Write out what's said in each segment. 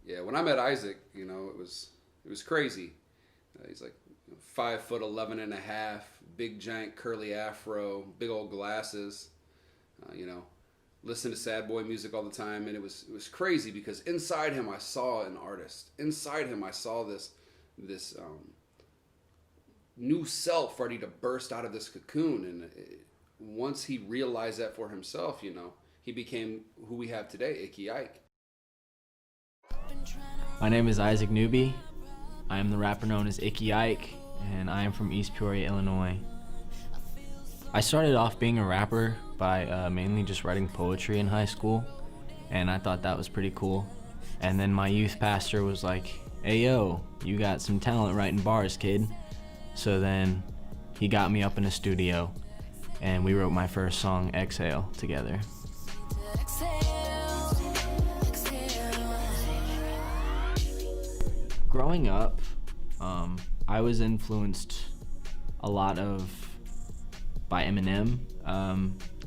Yeah, when I met Isaac, it was crazy. He's like 5'11" and a half, big giant curly afro, big old glasses. You know, listen to sad boy music all the time, and it was crazy because inside him I saw an artist. Inside him I saw this new self ready to burst out of this cocoon, and once he realized that for himself, he became who we have today, Icky Ike. My name is Isaac Newby. I am the rapper known as Icky Ike, and I am from East Peoria, Illinois. I started off being a rapper by mainly just writing poetry in high school, and I thought that was pretty cool. And then my youth pastor was like, "Hey yo, you got some talent writing bars, kid." So then he got me up in a studio, and we wrote my first song, Exhale, together. Growing up, I was influenced a lot by Eminem.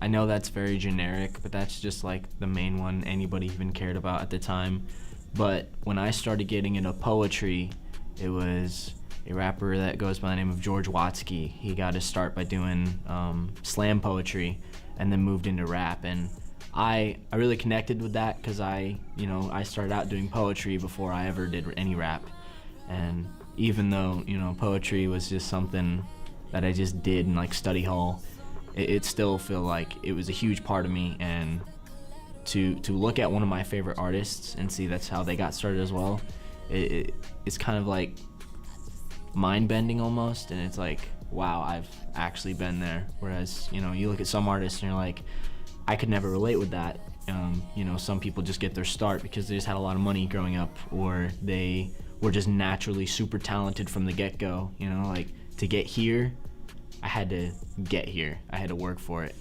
I know that's very generic, but that's just like the main one anybody even cared about at the time. But when I started getting into poetry, it was a rapper that goes by the name of George Watsky. He got his start by doing slam poetry and then moved into rap. And I really connected with that because I started out doing poetry before I ever did any rap. And even though, poetry was just something that I just did in like study hall, it still feel like it was a huge part of me. And to look at one of my favorite artists and see that's how they got started as well, it's kind of like mind-bending almost, and it's like, wow, I've actually been there. Whereas, you look at some artists and you're like, I could never relate with that. Some people just get their start because they just had a lot of money growing up, or they were just naturally super talented from the get-go. Like, to get here, I had to get here. I had to work for it.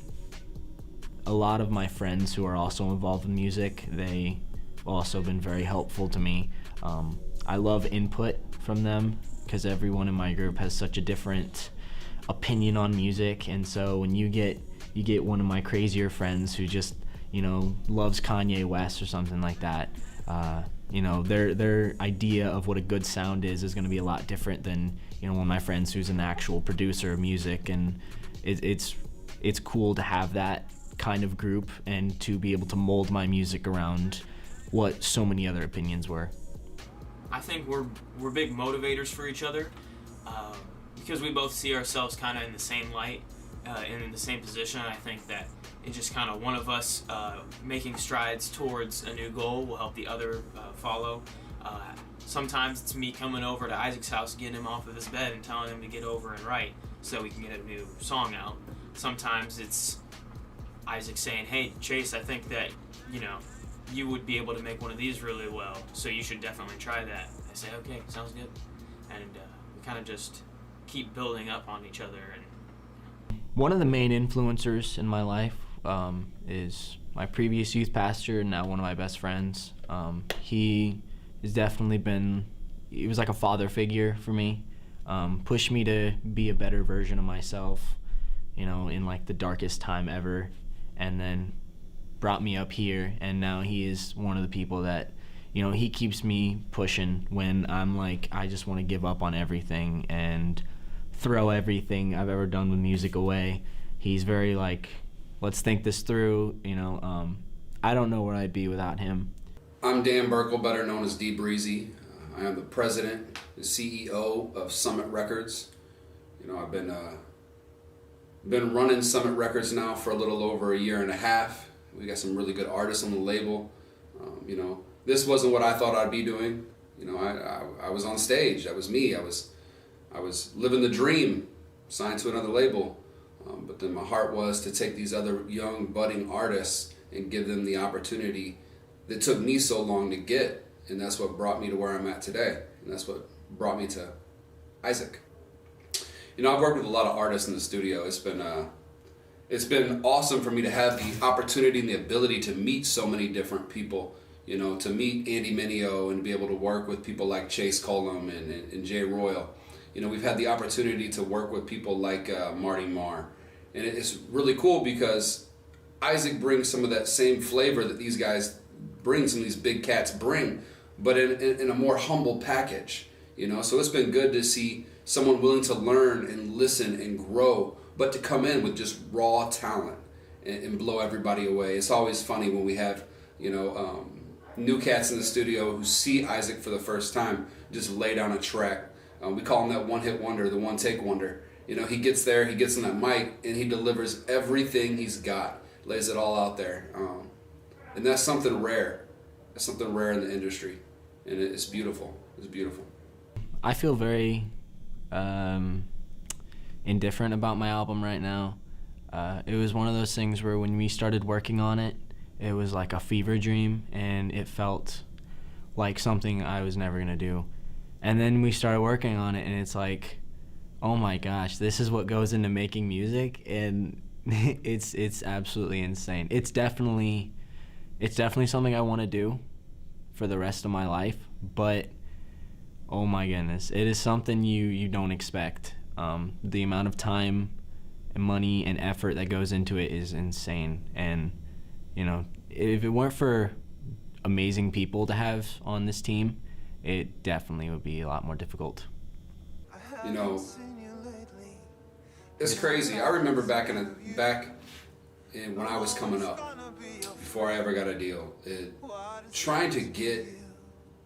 A lot of my friends who are also involved in music, they also been very helpful to me. I love input from them because everyone in my group has such a different opinion on music, and so when you get one of my crazier friends who just loves Kanye West or something like that, their idea of what a good sound is going to be a lot different than one of my friends who's an actual producer of music. And it's cool to have that kind of group and to be able to mold my music around what so many other opinions were. I think we're big motivators for each other because we both see ourselves kind of in the same light and in the same position. I think that it's just kind of one of us making strides towards a new goal will help the other follow. Sometimes it's me coming over to Isaac's house, getting him off of his bed and telling him to get over and write so we can get a new song out. Sometimes it's Isaac saying, "Hey Chase, I think that you would be able to make one of these really well, so you should definitely try that." I say, "Okay, sounds good," and we kind of just keep building up on each other. And one of the main influencers in my life is my previous youth pastor and now one of my best friends. He has definitely he was like a father figure for me, pushed me to be a better version of myself, in like the darkest time ever, and then brought me up here. And now he is one of the people that, he keeps me pushing when I'm like, I just want to give up on everything and throw everything I've ever done with music away. He's very like, let's think this through. I don't know where I'd be without him. I'm Dan Burkle, better known as D Breezy. I am the president and CEO of Summit Records. I've been running Summit Records now for a little over a year and a half. We got some really good artists on the label. This wasn't what I thought I'd be doing. I was on stage. That was me. I was living the dream, signed to another label. But then my heart was to take these other young budding artists and give them the opportunity that took me so long to get. And that's what brought me to where I'm at today. And that's what brought me to Isaac. I've worked with a lot of artists in the studio. It's been awesome for me to have the opportunity and the ability to meet so many different people. To meet Andy Mineo and be able to work with people like Chase Cullum and Jay Royal. We've had the opportunity to work with people like Marty Marr. And it's really cool because Isaac brings some of that same flavor that these guys bring, some of these big cats bring. but in a more humble package, you know. So it's been good to see someone willing to learn and listen and grow, but to come in with just raw talent and blow everybody away. It's always funny when we have, you know, new cats in the studio who see Isaac for the first time just lay down a track. We call him that one-hit wonder, the one-take wonder. You know, he gets there, he gets in that mic, and he delivers everything he's got, lays it all out there. And that's something rare. That's something rare in the industry, and it's beautiful. It's beautiful. I feel very indifferent about my album right now. It was one of those things where when we started working on it, it was like a fever dream, and it felt like something I was never going to do. And then we started working on it, and it's like, oh my gosh, this is what goes into making music, and it's absolutely insane. It's definitely something I want to do for the rest of my life, but oh my goodness, it is something you don't expect. The amount of time and money and effort that goes into it is insane. And you know, if it weren't for amazing people to have on this team, it definitely would be a lot more difficult. You know, it's crazy. I remember back in when I was coming up, before I ever got a deal, trying to get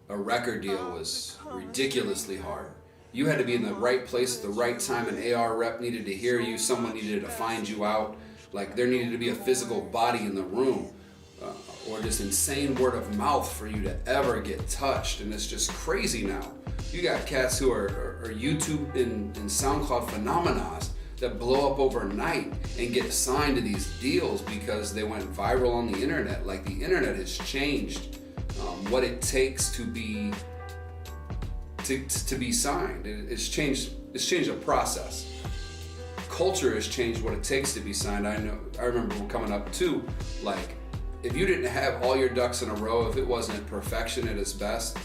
a record deal was ridiculously hard. You had to be in the right place at the right time. An AR rep needed to hear you. Someone needed to find you out. Like, there needed to be a physical body in the room, or this insane word of mouth for you to ever get touched. And it's just crazy now. You got cats who are YouTube and SoundCloud phenomenons that blow up overnight and get signed to these deals because they went viral on the internet. Like, the internet has changed what it takes to be signed. It's changed the process. Culture has changed what it takes to be signed. I remember coming up too, like, if you didn't have all your ducks in a row, if it wasn't perfection at its best,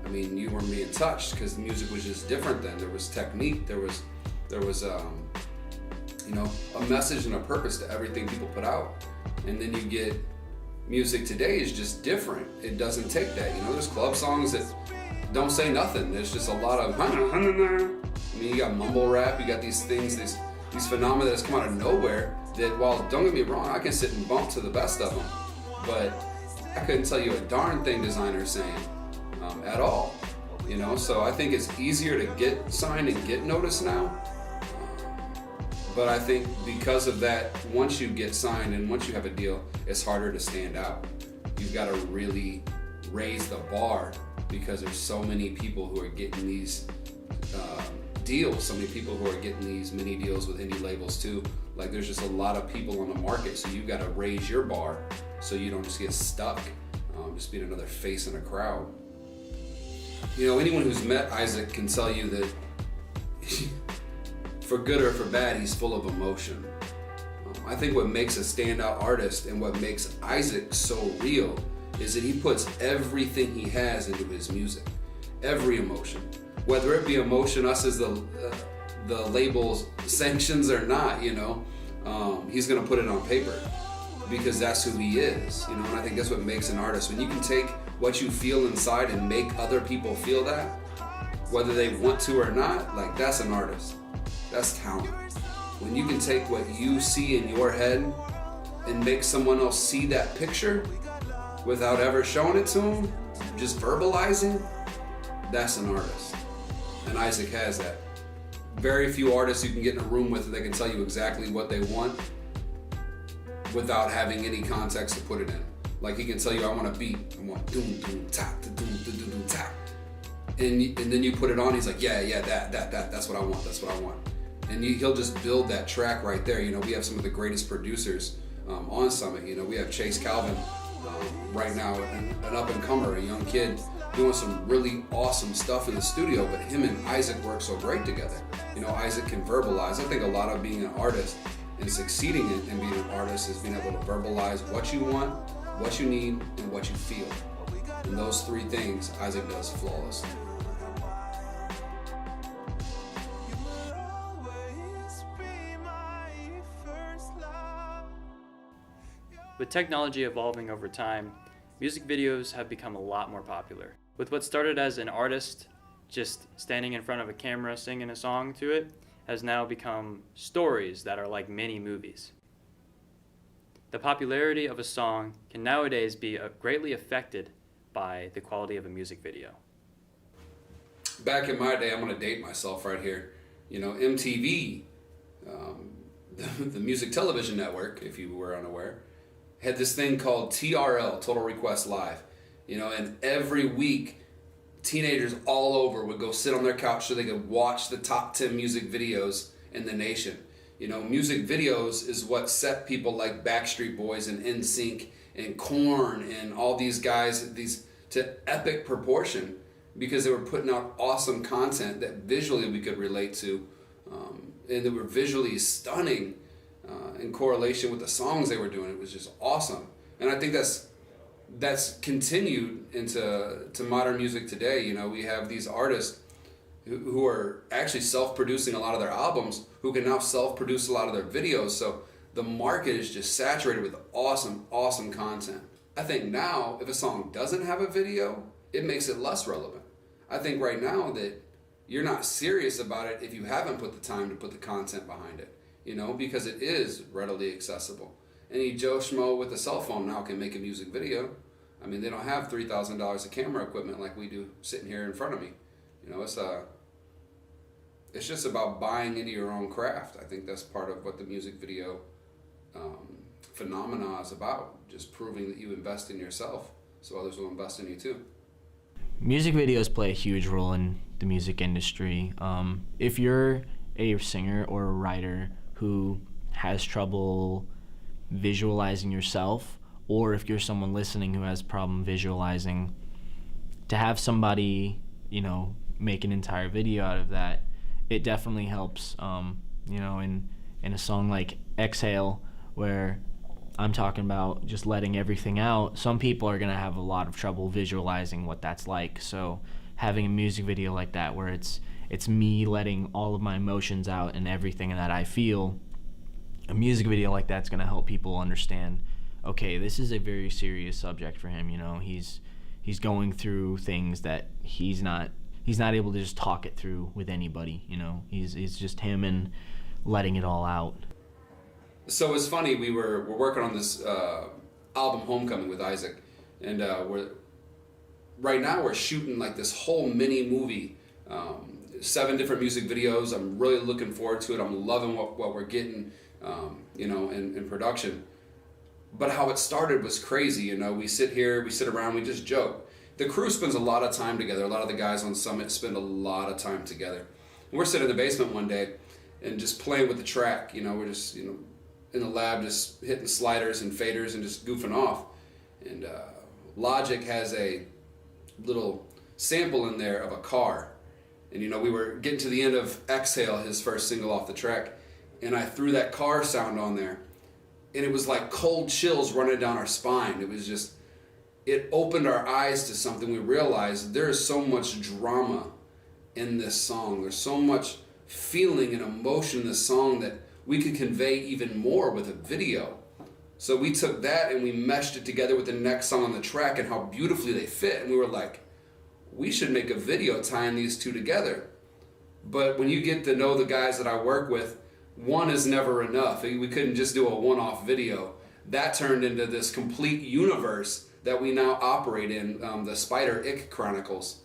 I mean, you weren't being touched, because the music was just different then. There was technique, there was you know, a message and a purpose to everything people put out. And then you get music today is just different. It doesn't take that. You know, there's club songs that don't say nothing. There's just a lot of I mean, you got mumble rap, you got these things, these phenomena that's come out of nowhere that, while, don't get me wrong, I can sit and bump to the best of them, but I couldn't tell you a darn thing designer's saying at all. You know, so I think it's easier to get signed and get noticed now. But I think because of that, once you get signed and once you have a deal, it's harder to stand out. You've got to really raise the bar, because there's so many people who are getting these deals, so many people who are getting these mini deals with indie labels too. Like, there's just a lot of people on the market, so you've got to raise your bar so you don't just get stuck, just being another face in a crowd. You know, anyone who's met Isaac can tell you that for good or for bad, he's full of emotion. I think what makes a standout artist and what makes Isaac so real is that he puts everything he has into his music. Every emotion. Whether it be emotion us as the label's sanctions or not, you know, he's gonna put it on paper, because that's who he is, you know. And I think that's what makes an artist. When you can take what you feel inside and make other people feel that, whether they want to or not, like, that's an artist. That's talent. When you can take what you see in your head and make someone else see that picture without ever showing it to them, just verbalizing, that's an artist. And Isaac has that. Very few artists you can get in a room with that can tell you exactly what they want without having any context to put it in. Like, he can tell you, I want a beat, I want doom doom tap doom doom doom tap, and then you put it on. He's like, yeah, that's what I want. That's what I want. And he'll just build that track right there. You know, we have some of the greatest producers on Summit. You know, we have Chase Calvin right now, an up and comer, a young kid doing some really awesome stuff in the studio. But him and Isaac work so great together. You know, Isaac can verbalize. I think a lot of being an artist and succeeding in being an artist is being able to verbalize what you want, what you need, and what you feel. And those three things Isaac does flawlessly. With technology evolving over time, music videos have become a lot more popular. With what started as an artist just standing in front of a camera singing a song to it, has now become stories that are like mini movies. The popularity of a song can nowadays be greatly affected by the quality of a music video. Back in my day, I'm going to date myself right here. You know, MTV, the Music Television Network, if you were unaware, had this thing called TRL, Total Request Live. You know, and every week, teenagers all over would go sit on their couch so they could watch the top 10 music videos in the nation. You know, music videos is what set people like Backstreet Boys and NSYNC and Korn and all these guys to epic proportion, because they were putting out awesome content that visually we could relate to, and they were visually stunning in correlation with the songs they were doing. It was just awesome, and I think that's continued into modern music today. You know, we have these artists who are actually self-producing a lot of their albums, who can now self-produce a lot of their videos. So the market is just saturated with awesome content. I think now, if a song doesn't have a video, it makes it less relevant. I think right now that you're not serious about it if you haven't put the time to put the content behind it, you know, because it is readily accessible. Any Joe Schmo with a cell phone now can make a music video. I mean, they don't have $3,000 of camera equipment like we do sitting here in front of me. You know, it's just about buying into your own craft. I think that's part of what the music video phenomena is about, just proving that you invest in yourself so others will invest in you too. Music videos play a huge role in the music industry. If you're a singer or a writer who has trouble visualizing yourself, or if you're someone listening who has a problem visualizing, to have somebody, you know, make an entire video out of that, it definitely helps. You know, in a song like Exhale, where I'm talking about just letting everything out, some people are going to have a lot of trouble visualizing what that's like. So having a music video like that where it's me letting all of my emotions out and everything that I feel, a music video like that's going to help people understand, okay, this is a very serious subject for him. You know, he's going through things that he's not able to just talk it through with anybody. You know, he's just him and letting it all out. So it's funny, we're working on this album Homecoming with Isaac, and right now we're shooting like this whole mini movie, 7 different music videos. I'm really looking forward to it. I'm loving what we're getting, you know, in production. But how it started was crazy. You know, we sit around, we just joke. The crew spends a lot of time together. A lot of the guys on Summit spend a lot of time together. And we're sitting in the basement one day and just playing with the track. You know, we're just, you know, in the lab just hitting sliders and faders and just goofing off. And Logic has a little sample in there of a car. And, you know, we were getting to the end of Exhale, his first single off the track, and I threw that car sound on there. And it was like cold chills running down our spine. It was just, it opened our eyes to something. We realized there is so much drama in this song. There's so much feeling and emotion in this song that we could convey even more with a video. So we took that and we meshed it together with the next song on the track and how beautifully they fit. And we were like, we should make a video tying these two together. But when you get to know the guys that I work with, one is never enough. We couldn't just do a one-off video. That turned into this complete universe that we now operate in, the Spider Ick Chronicles.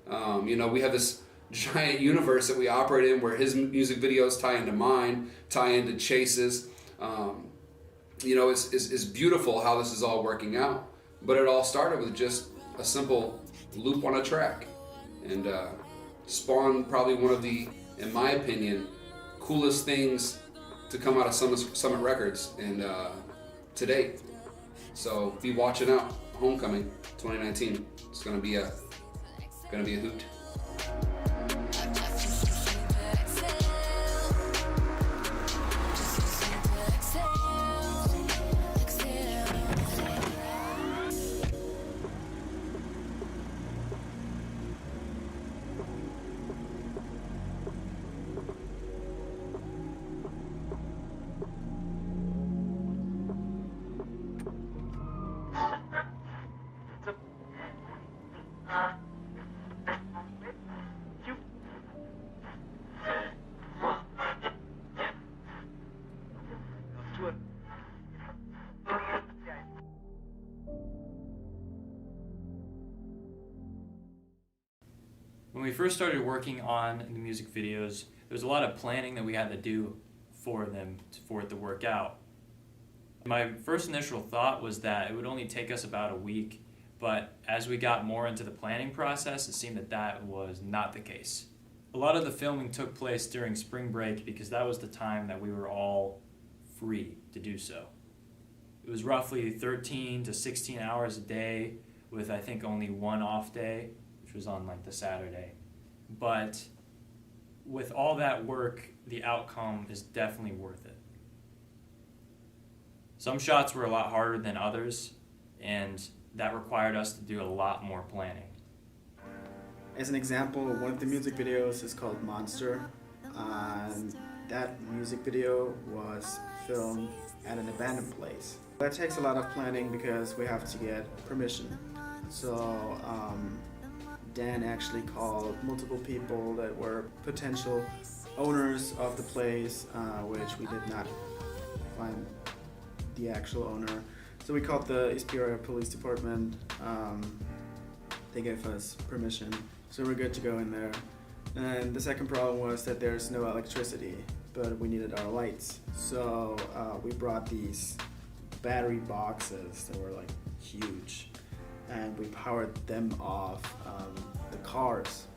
You know, we have this giant universe that we operate in where his music videos tie into mine, tie into Chase's. You know, it's beautiful how this is all working out. But it all started with just a simple loop on a track, and spawned probably one of the, in my opinion, coolest things to come out of Summit Records and to date. So be watching out. Homecoming 2019. It's gonna be a hoot. first started working on the music videos, there was a lot of planning that we had to do for it to work out. My first initial thought was that it would only take us about a week, but as we got more into the planning process, it seemed that that was not the case. A lot of the filming took place during spring break because that was the time that we were all free to do so. It was roughly 13 to 16 hours a day with I think only one off day, which was on like the Saturday. But with all that work, the outcome is definitely worth it. Some shots were a lot harder than others, and that required us to do a lot more planning. As an example, one of the music videos is called Monster. That music video was filmed at an abandoned place. That takes a lot of planning because we have to get permission. So Dan actually called multiple people that were potential owners of the place, which we did not find the actual owner. So we called the East Peoria Police Department. They gave us permission, so we're good to go in there. And the second problem was that there's no electricity, but we needed our lights. So we brought these battery boxes that were like huge, and we powered them off the cars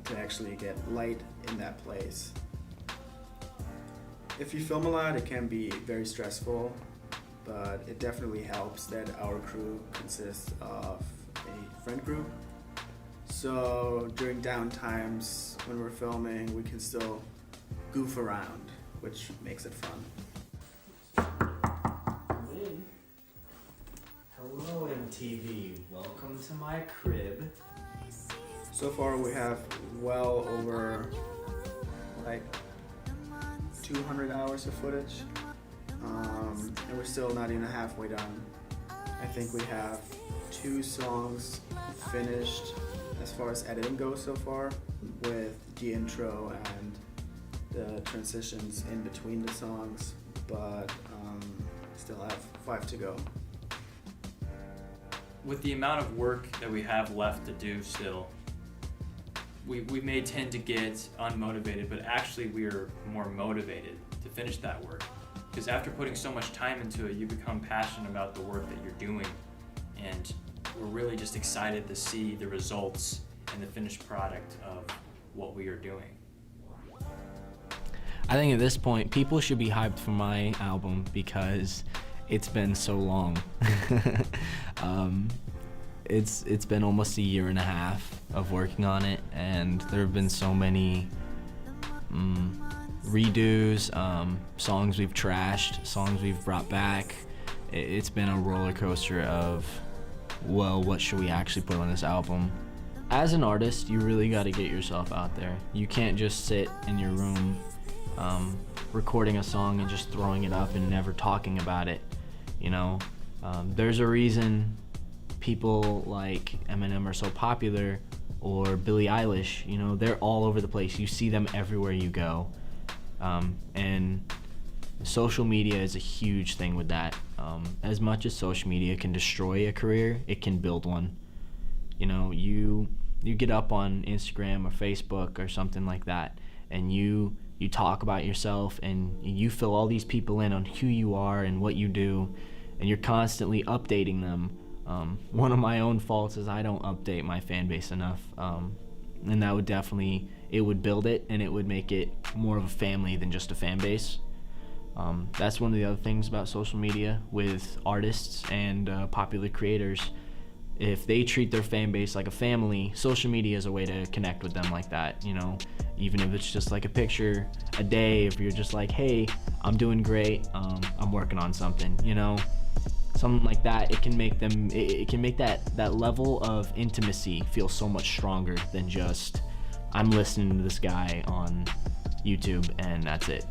to actually get light in that place. If you film a lot, it can be very stressful, but it definitely helps that our crew consists of a friend group. So during down times when we're filming, we can still goof around, which makes it fun. Hello, MTV. Welcome to my crib. So far we have well over like 200 hours of footage, and we're still not even halfway done. I think we have 2 songs finished as far as editing goes so far, with the intro and the transitions in between the songs, but still have 5 to go. With the amount of work that we have left to do still, we may tend to get unmotivated, but actually we are more motivated to finish that work. Because after putting so much time into it, you become passionate about the work that you're doing, and we're really just excited to see the results and the finished product of what we are doing. I think at this point, people should be hyped for my album because it's been so long. It's been almost a year and a half of working on it, and there have been so many redos, songs we've trashed, songs we've brought back. It's been a roller coaster of, well, what should we actually put on this album? As an artist, you really got to get yourself out there. You can't just sit in your room recording a song and just throwing it up and never talking about it. You know, there's a reason people like Eminem are so popular, or Billie Eilish. You know, they're all over the place. You see them everywhere you go. And social media is a huge thing with that. As much as social media can destroy a career, it can build one. You know, you get up on Instagram or Facebook or something like that, and you talk about yourself, and you fill all these people in on who you are and what you do, and you're constantly updating them. One of my own faults is I don't update my fan base enough, and that would definitely, it would build it, and it would make it more of a family than just a fan base. That's one of the other things about social media with artists and popular creators. If they treat their fan base like a family, social media is a way to connect with them like that, you know, even if it's just like a picture a day, if you're just like, hey, I'm doing great, I'm working on something, you know, something like that. It can make them, it can make that level of intimacy feel so much stronger than just, I'm listening to this guy on YouTube and that's it.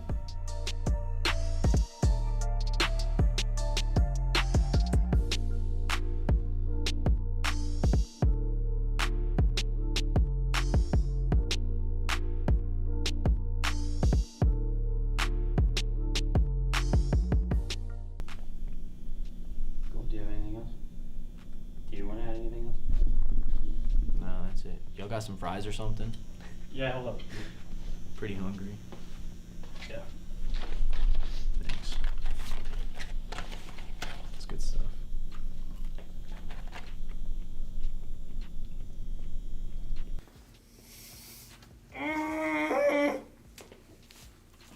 got some fries or something? Yeah, hold up. Pretty hungry.